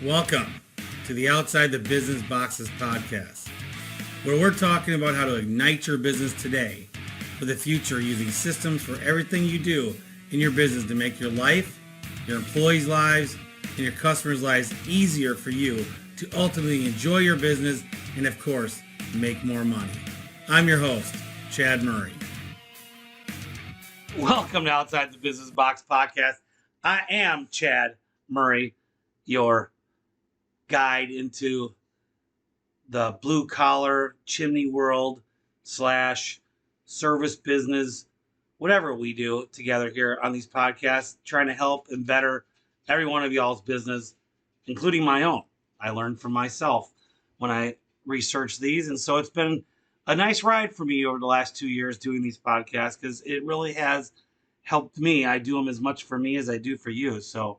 Welcome to the Outside the Business Boxes podcast, where we're talking about how to ignite your business today for the future using systems for everything you do in your business to make your life, your employees' lives, and your customers' lives easier for you to ultimately enjoy your business and, of course, make more money. I'm your host, Chad Murray. Welcome to Outside the Business Box podcast. I am Chad Murray, your guide into the blue collar chimney world / service business, whatever we do together here on these podcasts, trying to help and better every one of y'all's business, including my own. I learned from myself when I researched these. And so it's been a nice ride for me over the last 2 years doing these podcasts because it really has helped me. I do them as much for me as I do for you. So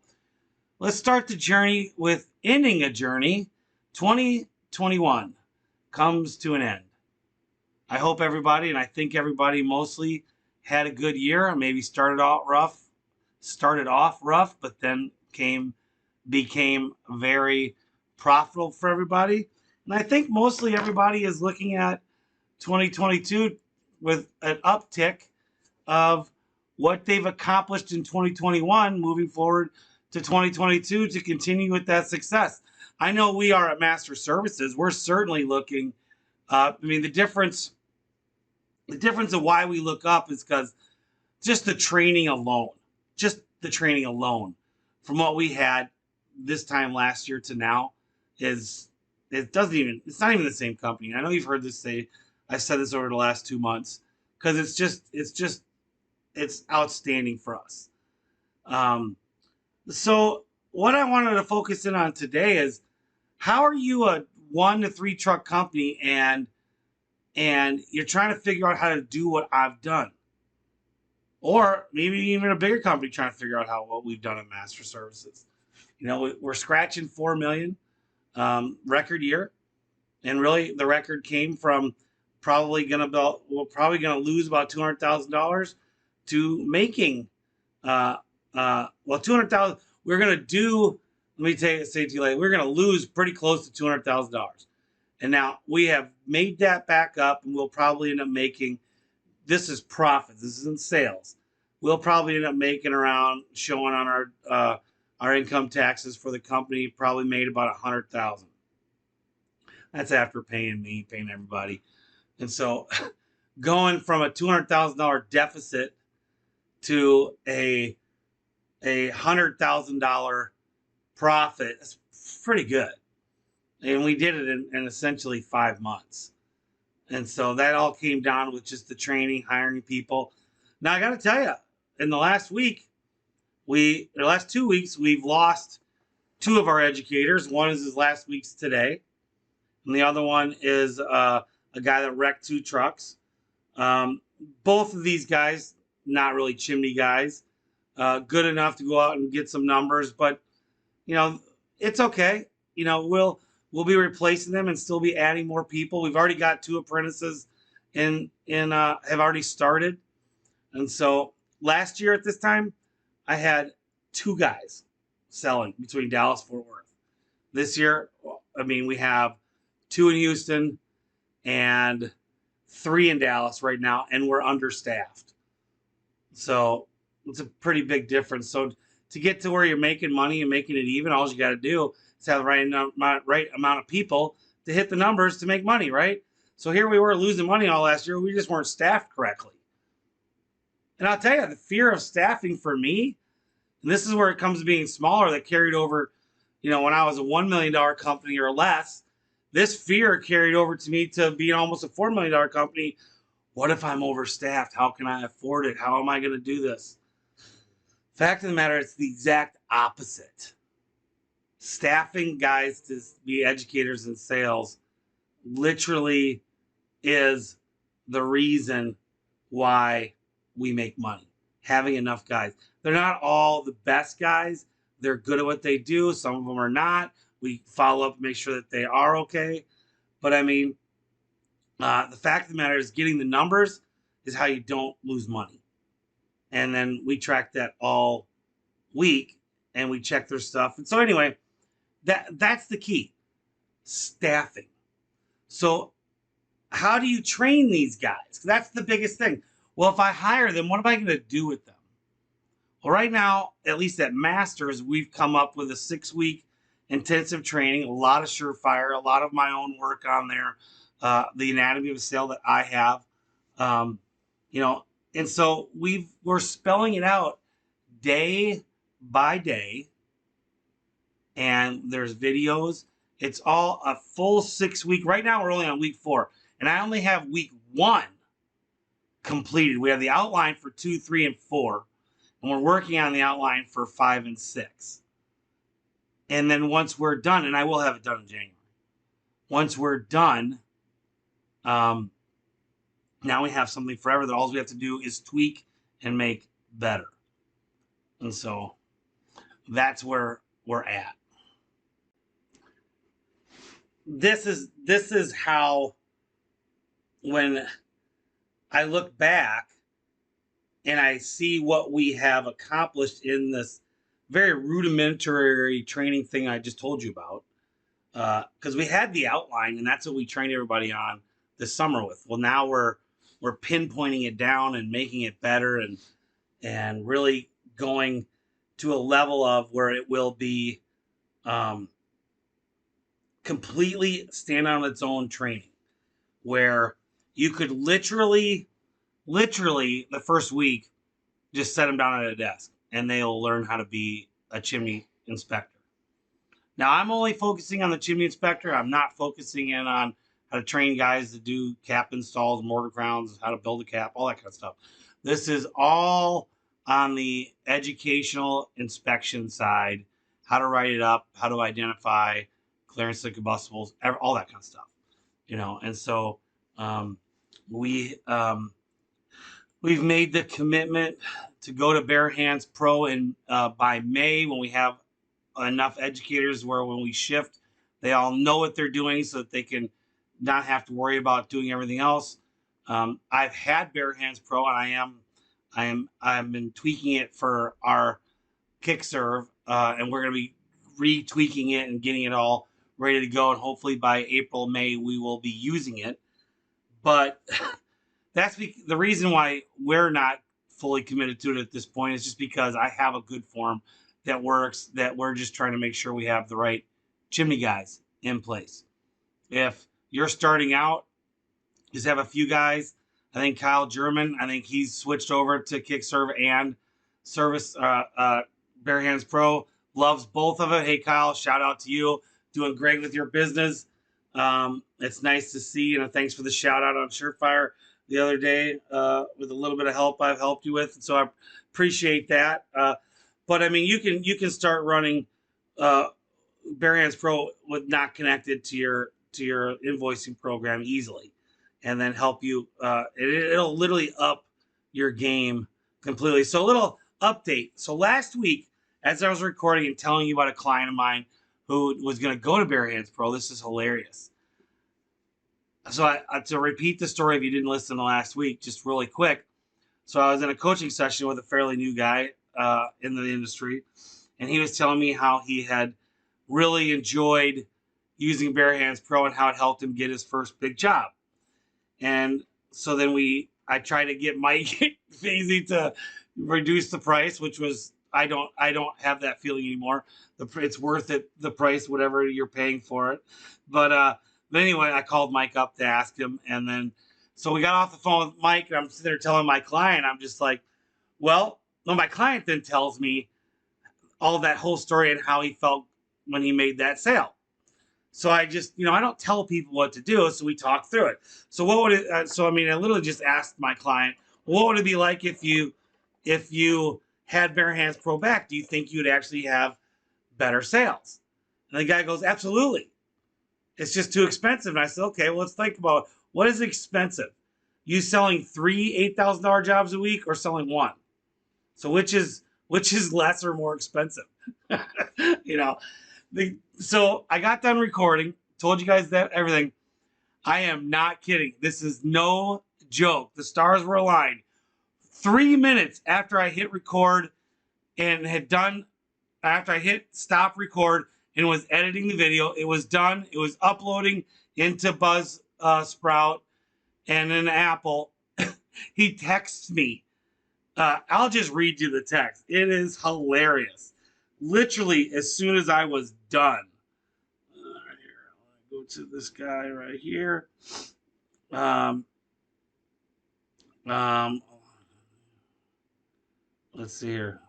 let's start the journey with ending a journey. 2021 comes to an end. I hope everybody, and I think everybody mostly had a good year. Maybe started off rough, but then became very profitable for everybody. And I think mostly everybody is looking at 2022 with an uptick of what they've accomplished in 2021 moving forward to 2022 to continue with that success. I know we are at Master Services. We're certainly looking, the difference of why we look up is because just the training alone from what we had this time last year to now it's not even the same company. I know you've heard this say, I've said this over the last 2 months because it's outstanding for us. So what I wanted to focus in on today is how are you a 1 to 3 truck company and you're trying to figure out how to do what I've done, or maybe even a bigger company trying to figure out what we've done at Master Services. We're scratching 4 million, record year, and really the record came from probably going to lose about $200,000 to making 200,000. We're going to do, let me say to you later, we're going to lose pretty close to $200,000. And now we have made that back up, and we'll probably end up making, this is profits, this isn't sales. We'll probably end up making around, showing on our income taxes for the company, probably made about 100,000. That's after paying me, paying everybody. And so going from a $200,000 deficit to a $100,000 profit, that's pretty good. And we did it in essentially 5 months. And so that all came down with just the training, hiring people. Now I got to tell you, in the last 2 weeks, we've lost 2 of our educators. One is his last week's today, and the other one is a guy that wrecked 2 trucks. Both of these guys, not really chimney guys, good enough to go out and get some numbers, but it's okay. We'll be replacing them and still be adding more people. We've already got 2 apprentices have already started. And so last year at this time, I had 2 guys selling between Dallas, Fort Worth. This year, we have 2 in Houston and 3 in Dallas right now, and we're understaffed. So it's a pretty big difference. So to get to where you're making money and making it even, all you got to do is have the right amount of people to hit the numbers to make money, right? So here we were losing money all last year. We just weren't staffed correctly. And I'll tell you, the fear of staffing for me, and this is where it comes to being smaller, that carried over, when I was a $1 million company or less, this fear carried over to me to being almost a $4 million company. What if I'm overstaffed? How can I afford it? How am I going to do this? Fact of the matter, it's the exact opposite. Staffing guys to be educators in sales literally is the reason why we make money. Having enough guys. They're not all the best guys. They're good at what they do. Some of them are not. We follow up and make sure that they are okay. But the fact of the matter is getting the numbers is how you don't lose money. And then we track that all week and we check their stuff. And so anyway, That's the key. Staffing. So how do you train these guys? That's the biggest thing. Well, if I hire them, what am I going to do with them? Well, right now, at least at Masters, we've come up with a 6-week intensive training, a lot of Surefire, a lot of my own work on there, the anatomy of a sale that I have, um, you know, and so we're spelling it out day by day, and there's videos. It's all a full 6-week. Right now, we're only on week 4, and I only have week 1 completed. We have the outline for 2, 3, and 4. And we're working on the outline for 5 and 6. And then once we're done, and I will have it done in January. Once we're done, now we have something forever that all we have to do is tweak and make better. And so that's where we're at. This is how, when I look back and I see what we have accomplished in this very rudimentary training thing I just told you about, because we had the outline, and that's what we trained everybody on this summer with. Well, now we're pinpointing it down and making it better, and really going to a level of where it will be completely stand on its own training, where you could literally the first week just set them down at a desk and they'll learn how to be a chimney inspector. Now, I'm only focusing on the chimney inspector. I'm not focusing in on how to train guys to do cap installs, mortar crowns, how to build a cap, all that kind of stuff. This is all on the educational inspection side, how to write it up, how to identify clearance of combustibles, all that kind of stuff, And so we've made the commitment to go to Bare Hands Pro by May, when we have enough educators where when we shift, they all know what they're doing so that they can not have to worry about doing everything else. I've had Bare Hands Pro, and I've been tweaking it for our kick serve, and we're going to be retweaking it and getting it all ready to go. And hopefully by April, May, we will be using it. But that's the reason why we're not fully committed to it at this point, is just because I have a good form that works, that we're just trying to make sure we have the right chimney guys in place. If you're starting out, just have a few guys. I think Kyle German, I think he's switched over to Kickserve and Service Bare Hands Pro. Loves both of it. Hey, Kyle, shout out to you. Doing great with your business. It's nice to see, and thanks for the shout out on Surefire the other day with a little bit of help I've helped you with. And so I appreciate that. But I mean, you can start running Bare Hands Pro with not connected to your invoicing program easily, and then help you. It'll literally up your game completely. So a little update. So last week, as I was recording and telling you about a client of mine who was going to go to Bare Hands Pro, this is hilarious. So to repeat the story, if you didn't listen to last week, just really quick. So I was in a coaching session with a fairly new guy in the industry, and he was telling me how he had really enjoyed using Bare Hands Pro and how it helped him get his first big job. And so then I tried to get Mike Fazy to reduce the price, which was, I don't have that feeling anymore. It's worth it, the price, whatever you're paying for it. But anyway, I called Mike up to ask him, and then so we got off the phone with Mike, and I'm sitting there telling my client, I'm just like, well, my client then tells me all that whole story and how he felt when he made that sale. So I just, I don't tell people what to do, so we talk through it. So what would it? I literally just asked my client, what would it be like if you had Bare Hands Pro back? Do you think you'd actually have better sales? And the guy goes, absolutely. It's just too expensive. And I said, okay, well, let's think about what is expensive. You selling 3 $8,000 jobs a week, or selling 1? So which is less or more expensive? So I got done recording, told you guys that everything. I am not kidding. This is no joke. The stars were aligned. 3 minutes after I hit record and after I hit stop record and was editing the video. It was done. It was uploading into Buzzsprout and an Apple. He texts me. I'll just read you the text. It is hilarious. Literally, as soon as I was done. Here, I'll go to this guy right here. Let's see here.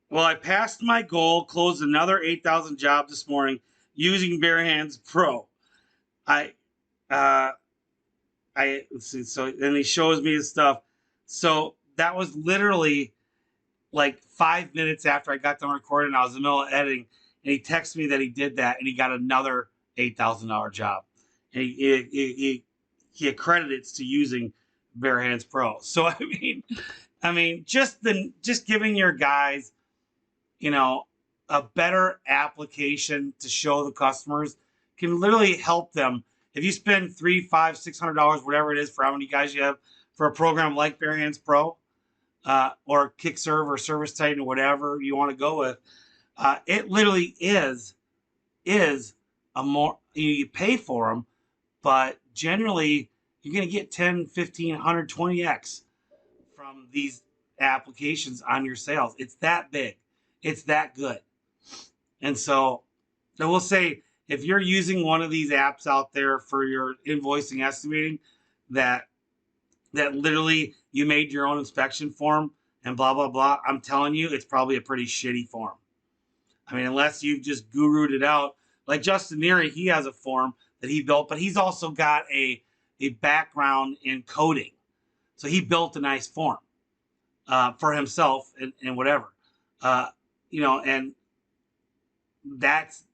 Well, I passed my goal, closed another 8,000 jobs this morning using Bare Hands Pro. Let's see. So then he shows me his stuff. So that was literally like 5 minutes after I got done recording. I was in the middle of editing, and he texted me that he did that, and he got another $8,000 job. And he accredits to using Bare Hands Pro. So I mean, just giving your guys, a better application to show the customers can literally help them. If you spend $300, $500, $600, whatever it is for how many guys you have for a program like Bare Hands Pro, or Kickserve or Service Titan or whatever you want to go with, it literally is a more, you pay for them, but generally you're going to get 10, 15, 100, 20x from these applications on your sales. It's that big. It's that good. And so I will say, if you're using one of these apps out there for your invoicing estimating, that literally you made your own inspection form and blah, blah, blah, I'm telling you, it's probably a pretty shitty form. I mean, unless you've just gurued it out. Like Justin Neary, he has a form that he built, but he's also got a background in coding. So he built a nice form for himself and whatever. And that's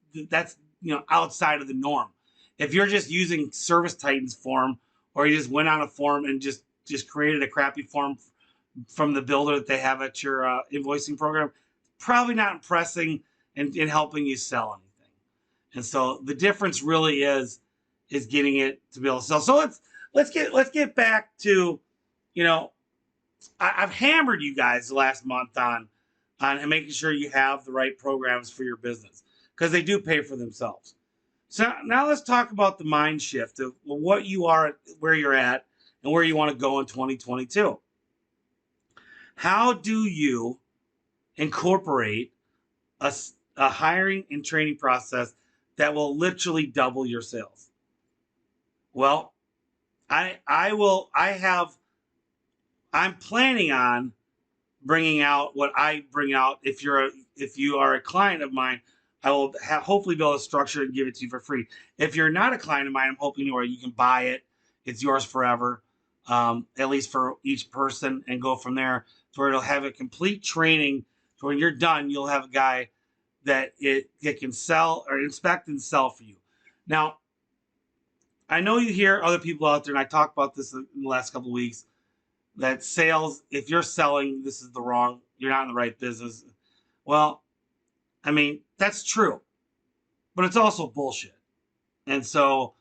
outside of the norm. If you're just using Service Titan's form, or you just went on a form and just created a crappy form from the builder that they have at your invoicing program, probably not impressing and helping you sell anything. And so the difference really is getting it to be able to sell. So let's get back to, I've hammered you guys the last month on making sure you have the right programs for your business, because they do pay for themselves. So now let's talk about the mind shift of what you are, where you're at, and where you want to go in 2022. How do you incorporate a hiring and training process that will literally double your sales? Well, I'm planning on bringing out what I bring out. If you are a client of mine, I will hopefully be able to structure it and give it to you for free. If you're not a client of mine, I'm hoping where you can buy it. It's yours forever, at least for each person, and go from there to where it'll have a complete training. So when you're done, you'll have a guy that can sell or inspect and sell for you. Now, I know you hear other people out there, and I talked about this in the last couple of weeks, that sales, if you're selling, you're not in the right business. Well, I mean, that's true, but it's also bullshit. And so,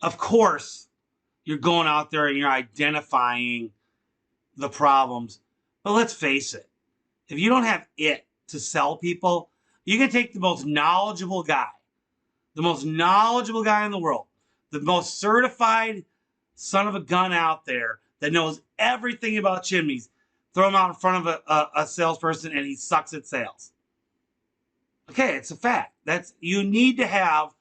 of course, you're going out there and you're identifying the problems. But let's face it, if you don't have it to sell people, you can take the most knowledgeable guy in the world, the most certified son of a gun out there that knows everything about chimneys, throw him out in front of a salesperson, and he sucks at sales. Okay, it's a fact. You need to have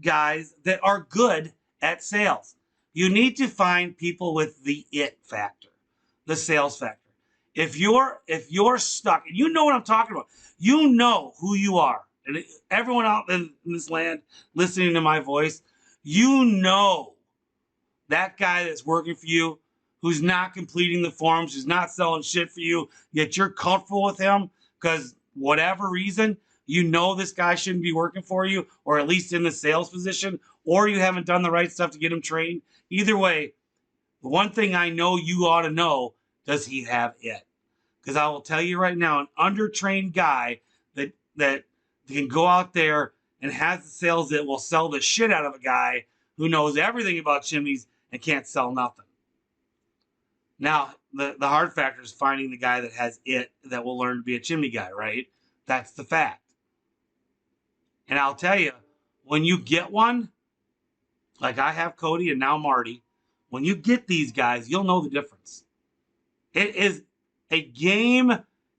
guys that are good at sales. You need to find people with the it factor, the sales factor. If you're stuck, and you know what I'm talking about, you know who you are, and everyone out in this land listening to my voice, you know that guy that's working for you, who's not completing the forms, who's not selling shit for you, yet you're comfortable with him because whatever reason, you know this guy shouldn't be working for you, or at least in the sales position, or you haven't done the right stuff to get him trained. Either way, the one thing I know you ought to know, does he have it? Because I will tell you right now, an undertrained guy that can go out there and has the sales that will sell the shit out of a guy who knows everything about chimneys and can't sell nothing. Now, the hard factor is finding the guy that has it that will learn to be a chimney guy, right? That's the fact. And I'll tell you, when you get one, like I have Cody and now Marty, when you get these guys, you'll know the difference. It is a game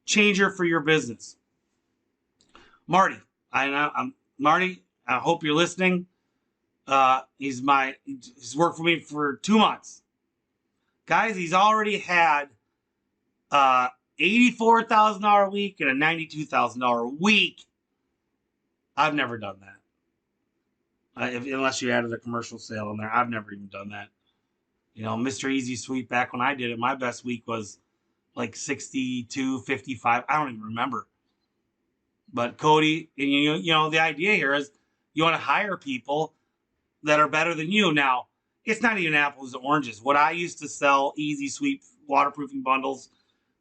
changer for your business. Marty, I'm Marty. I hope you're listening. He's worked for me for 2 months. Guys, he's already had $84,000 a week and a $92,000 a week. I've never done that. Unless you added a commercial sale in there. I've never even done that. You know, Mr. Easy Sweep, back when I did it, my best week was like 62, 55. I don't even remember. But Cody, and you know, the idea here is you want to hire people that are better than you. Now, it's not even apples and oranges. What I used to sell, Easy Sweep waterproofing bundles,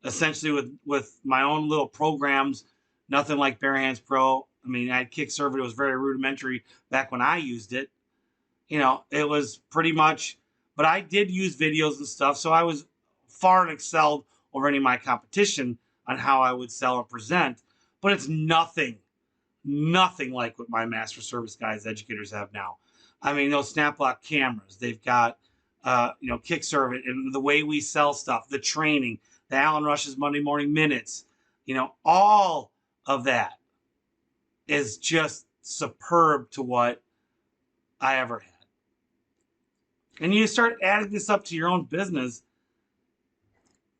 essentially with my own little programs, nothing like Bare Hands Pro. I mean, I had Kickserve. It was very rudimentary back when I used it. You know, it was pretty much, but I did use videos and stuff, so I was far and excelled over any of my competition on how I would sell and present. But it's nothing like what my master service guys, educators have now. I mean, those SnapLock cameras, they've got, you know, Kickserve, and the way we sell stuff, the training, the Alan Rush's Monday Morning Minutes, you know, all of that is just superb to what I ever had. And you start adding this up to your own business,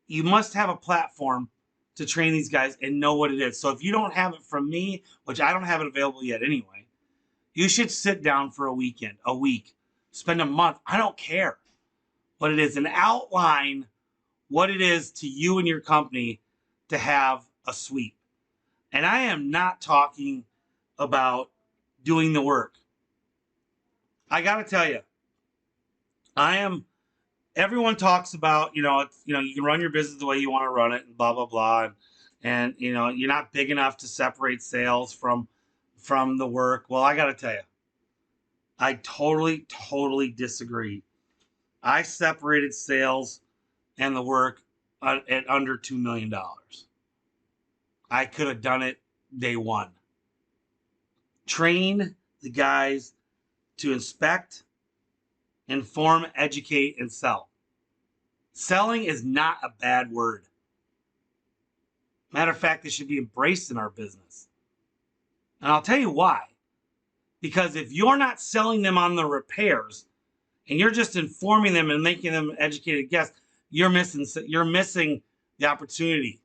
you must have a platform to train these guys and know what it is. So if you don't have it from me, which I don't have it available yet anyway, you should sit down for a weekend, a week, spend a month. I don't care what it is, and outline what it is to you and your company to have a sweep. And I am not talking about doing the work. I got to tell you, everyone talks about, you know, you can run your business the way you want to run it and blah, blah, blah. And you know, you're not big enough to separate sales from the work. Well, I got to tell you, I totally disagree. I separated sales and the work at under $2 million. I could have done it day one. Train the guys to inspect, inform, educate, and sell. Selling is not a bad word. Matter of fact, it should be embraced in our business. And I'll tell you why. Because if you're not selling them on the repairs and you're just informing them and making them educated guests, you're missing the opportunity.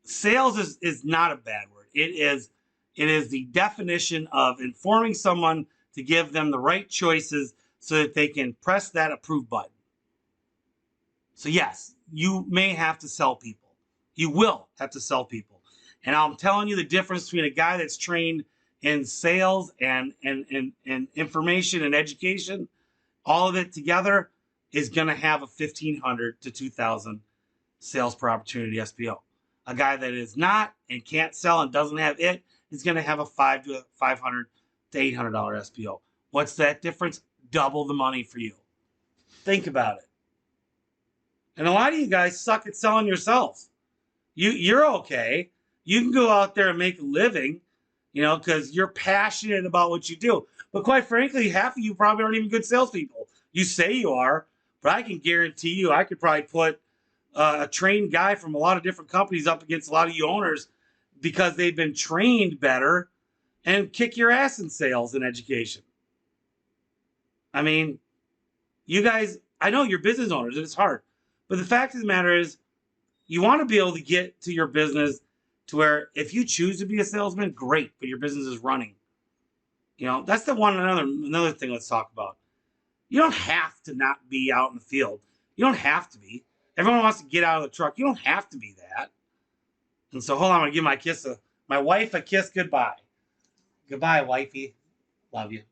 Sales is not a bad word. It is the definition of informing someone to give them the right choices so that they can press that approve button. So yes, you may have to sell people. You will have to sell people. And I'm telling you the difference between a guy that's trained in sales and information and education, all of it together is going to have a 1,500 to 2,000 sales per opportunity SPO. A guy that is not and can't sell and doesn't have it is going to have a $500 to $800 SPO. What's that difference? Double the money for you. Think about it. And a lot of you guys suck at selling yourselves. You're okay. You can go out there and make a living, you know, because you're passionate about what you do. But quite frankly, half of you probably aren't even good salespeople. You say you are, but I can guarantee you I could probably put a trained guy from a lot of different companies up against a lot of you owners because they've been trained better and kick your ass in sales and education. I mean, you guys, I know you're business owners and it's hard, but the fact of the matter is you want to be able to get to your business to where if you choose to be a salesman, great, but your business is running. You know, that's another thing let's talk about. You don't have to not be out in the field. You don't have to be. Everyone wants to get out of the truck. You don't have to be that. And so hold on, I'm gonna give my wife a kiss goodbye. Goodbye, wifey. Love you.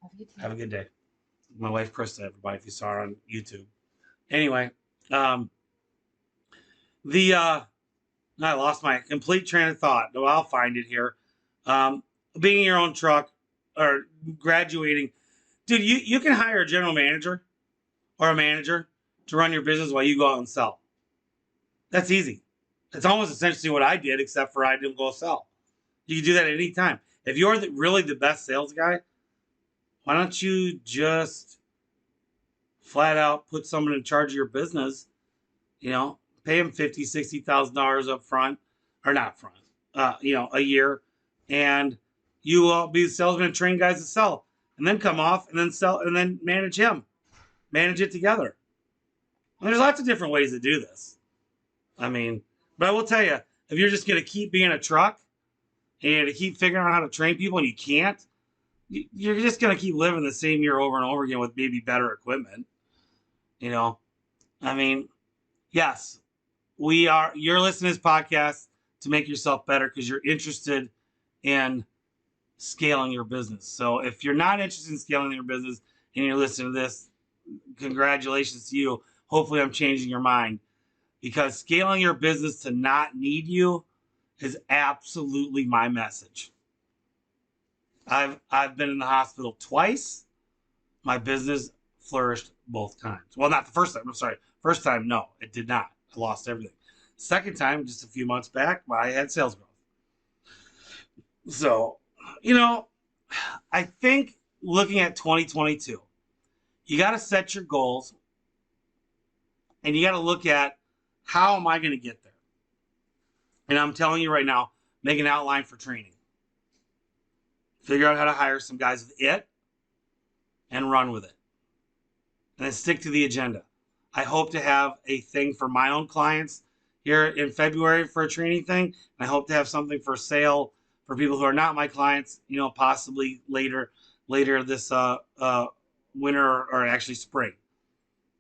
Love you too. Have a good day. My wife Krista, everybody, if you saw her on YouTube. Anyway, I lost my complete train of thought. No, I'll find it here. Being in your own truck or graduating, dude, you can hire a general manager or a manager to run your business while you go out and sell. That's easy. It's almost essentially what I did, except for I didn't go sell. You can do that at any time. If you're really the best sales guy, why don't you just flat out put someone in charge of your business? Pay them $50,000, $60,000 up front, or not front, a year, and you will be the salesman and train guys to sell, and then come off and then sell and then manage it together. And there's lots of different ways to do this. But I will tell you, if you're just going to keep being a truck and to keep figuring out how to train people and you can't, you're just going to keep living the same year over and over again with maybe better equipment. Yes, you're listening to this podcast to make yourself better because you're interested in scaling your business. So if you're not interested in scaling your business and you're listening to this, congratulations to you. Hopefully I'm changing your mind, because scaling your business to not need you is absolutely my message. I've been in the hospital twice. My business flourished both times. Well, not the first time. I'm sorry. First time, no, it did not. I lost everything. Second time, just a few months back, I had sales growth. So, I think looking at 2022, you got to set your goals and you got to look at, how am I going to get there? And I'm telling you right now, make an outline for training. Figure out how to hire some guys with it and run with it. And then stick to the agenda. I hope to have a thing for my own clients here in February for a training thing. And I hope to have something for sale for people who are not my clients, possibly later this winter, or actually spring.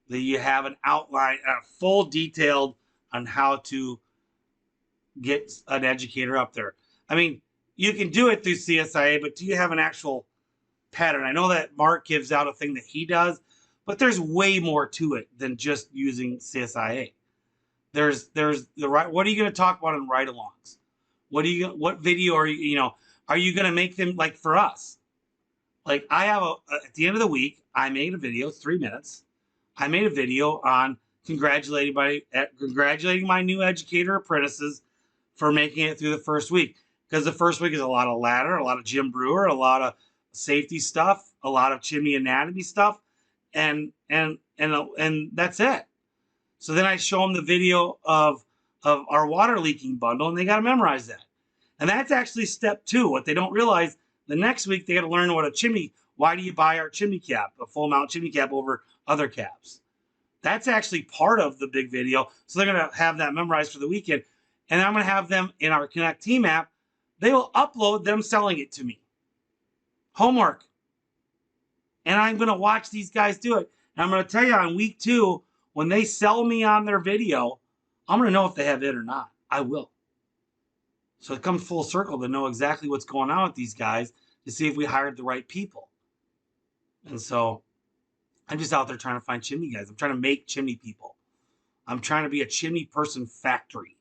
That you have an outline, full detailed on how to get an educator up there. You can do it through CSIA, but do you have an actual pattern? I know that Mark gives out a thing that he does, but there's way more to it than just using CSIA. There's the right. What are you going to talk about in ride-alongs? What video are you going to make them, like for us? Like I have at the end of the week, I made a video, 3 minutes. I made a video on congratulating my new educator apprentices for making it through the first week. Because the first week is a lot of ladder, a lot of Jim Brewer, a lot of safety stuff, a lot of chimney anatomy stuff, and that's it. So then I show them the video of our water leaking bundle, and they got to memorize that. And that's actually step 2. What they don't realize, the next week they got to learn what why do you buy our chimney cap, a full mount chimney cap over other caps? That's actually part of the big video. So they're going to have that memorized for the weekend. And I'm going to have them in our Connect Team app. They will upload them selling it to me. Homework. And I'm going to watch these guys do it. And I'm going to tell you, on week 2, when they sell me on their video, I'm going to know if they have it or not. I will. So it comes full circle to know exactly what's going on with these guys, to see if we hired the right people. And so I'm just out there trying to find chimney guys. I'm trying to make chimney people. I'm trying to be a chimney person factory.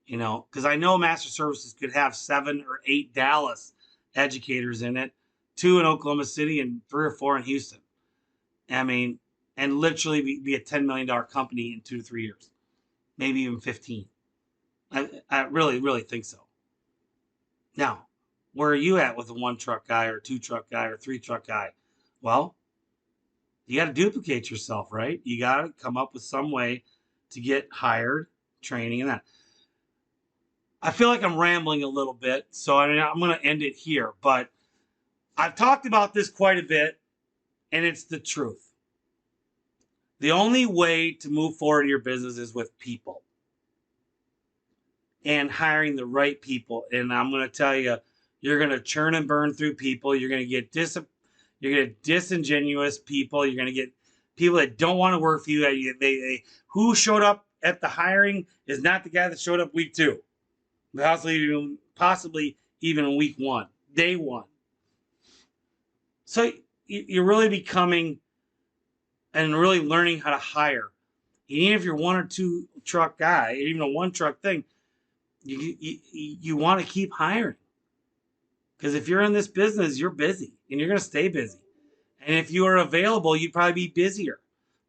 Because I know Master Services could have 7 or 8 Dallas educators in it, 2 in Oklahoma City, and 3 or 4 in Houston. And literally be a $10 million company in 2 to 3 years, maybe even 15. I really, really think so. Now, where are you at with a 1 truck guy or 2 truck guy or 3 truck guy? Well, you got to duplicate yourself, right? You got to come up with some way to get hired, training, and that. I feel like I'm rambling a little bit, so I'm going to end it here. But I've talked about this quite a bit, and it's the truth. The only way to move forward in your business is with people and hiring the right people. And I'm going to tell you, you're going to churn and burn through people. You're going to get disingenuous people. You're going to get people that don't want to work for you. Who showed up at the hiring is not the guy that showed up week 2. Possibly even week 1, day 1. So you're really becoming and really learning how to hire. Even if you're 1 or 2 truck guy, even a 1 truck thing, you want to keep hiring. Because if you're in this business, you're busy and you're going to stay busy. And if you are available, you'd probably be busier.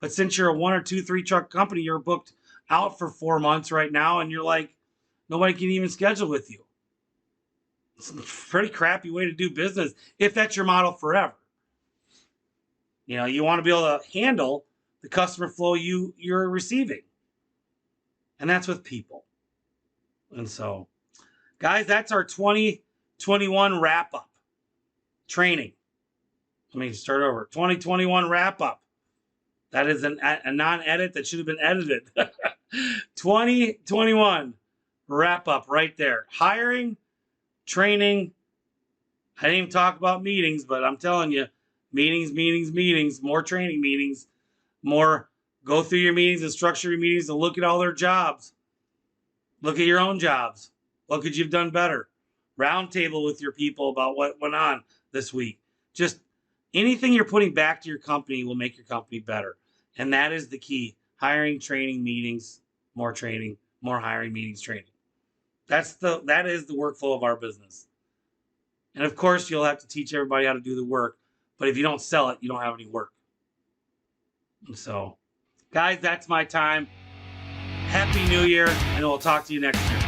But since you're a 1 or 2, 3 truck company, you're booked out for 4 months right now, and you're like, nobody can even schedule with you. It's a pretty crappy way to do business if that's your model forever. You know, you want to be able to handle the customer flow you're receiving. And that's with people. And so, guys, that's our 2021 wrap up training. Let me start over. 2021 wrap up. That is a non-edit that should have been edited. 2021 wrap up right there. Hiring, training. I didn't even talk about meetings, but I'm telling you, meetings, more training meetings, more go through your meetings and structure your meetings and look at all their jobs. Look at your own jobs. What could you have done better? Roundtable with your people about what went on this week. Just anything you're putting back to your company will make your company better. And that is the key. Hiring, training, meetings, more hiring, meetings, training. That is the workflow of our business. And of course, you'll have to teach everybody how to do the work. But if you don't sell it, you don't have any work. And so, guys, that's my time. Happy New Year, and we'll talk to you next year.